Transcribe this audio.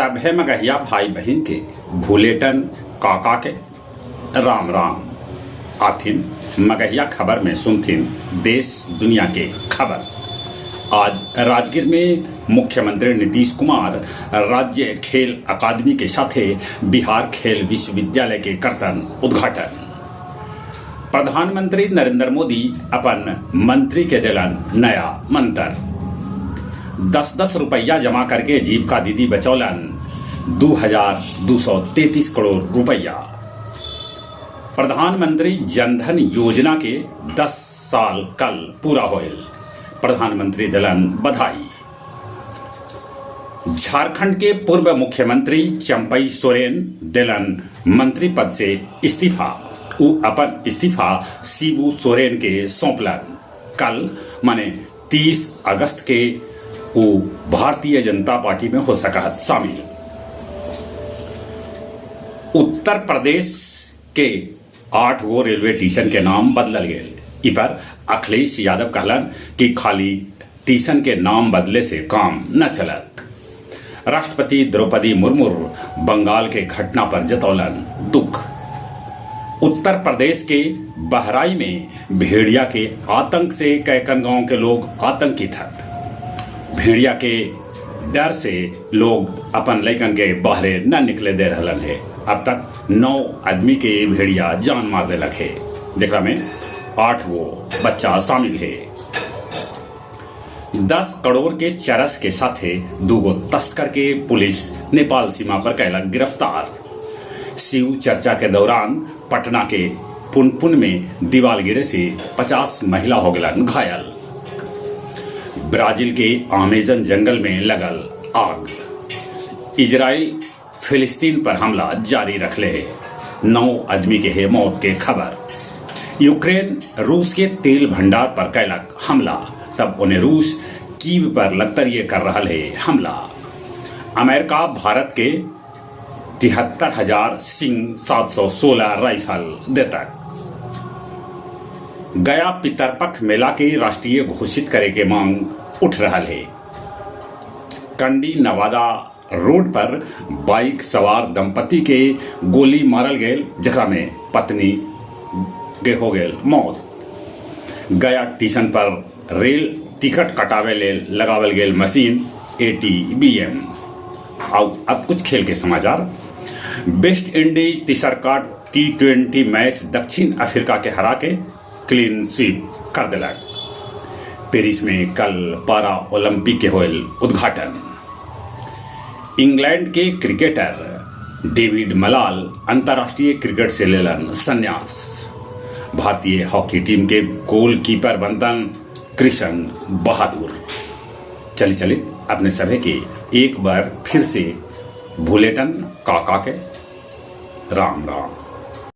सभे मगहिया भाई बहन के भूलेटन काका के राम राम। आथिन मगहिया खबर में सुनथिन देश दुनिया के खबर। आज राजगीर में मुख्यमंत्री नीतीश कुमार राज्य खेल अकादमी के साथे बिहार खेल विश्वविद्यालय के करतन उद्घाटन। प्रधानमंत्री नरेंद्र मोदी अपन मंत्री के दिलन नया मंत्र। 10-10 रुपया जमा करके जीविका दीदी बचौलन 2233 करोड़ रुपया। प्रधानमंत्री जनधन योजना के 10 साल कल पूरा होयल, प्रधानमंत्री दिलन बधाई। झारखंड के पूर्व मुख्यमंत्री चंपई सोरेन दिलन मंत्री पद से इस्तीफा। उ अपन इस्तीफा शिबू सोरेन के सौंपलन। कल माने 30 अगस्त के वो भारतीय जनता पार्टी में हो सका शामिल। उत्तर प्रदेश के 8 गो रेलवे स्टेशन के नाम बदलल गए। इ पर अखिलेश यादव कहलन कि खाली स्टेशन के नाम बदले से काम न चलत। राष्ट्रपति द्रौपदी मुर्मू बंगाल के घटना पर जतौलन दुख। उत्तर प्रदेश के बहराई में भेड़िया के आतंक से कैकन गांव के लोग आतंकित हैं। भेड़िया के डर से लोग अपन लैकन के बाहरे न निकले दे रहलन है। अब तक 9 आदमी के भेड़िया जान मार देलक है, जेकरा में 8 गो बच्चा शामिल है। 10 करोड़ के चरस के साथे 2 गो तस्कर के पुलिस नेपाल सीमा पर कैलक गिरफ्तार। शिव चर्चा के दौरान पटना के पुनपुन में दीवार गिरे से 50 महिला हो गलन घायल। ब्राजील के अमेजन जंगल में लगल आग। इजराइल फिलिस्तीन पर हमला जारी रखले है। 9 आदमी के है मौत के खबर। यूक्रेन रूस के तेल भंडार पर कैलक हमला, तब उन्हें रूस कीव पर लतरिये कर रहा है हमला। अमेरिका भारत के 73,000 सिंह 716 राइफल देतक। गया पितरपक्ष मेला के राष्ट्रीय घोषित करे के मांग उठ रहा है। कंडी नवादा रोड पर बाइक सवार दंपति के गोली मारल गेल, जकरा में पत्नी के हो गेल मौत। गया स्टेशन पर रेल टिकट कटावे ले लगावल गेल मशीन ATBM। अब कुछ खेल के समाचार। वेस्ट इंडीज तीसरका T20 मैच दक्षिण अफ्रीका के हरा के क्लीन स्वीप कर दिलक। पेरिस में कल पारा ओलंपिक के होल उद्घाटन। इंग्लैंड के क्रिकेटर डेविड मलाल अंतर्राष्ट्रीय क्रिकेट से लेलन संन्यास। भारतीय हॉकी टीम के गोलकीपर बनतन कृष्ण बहादुर। चलित अपने सभी के एक बार फिर से भूलेटन काका के राम राम।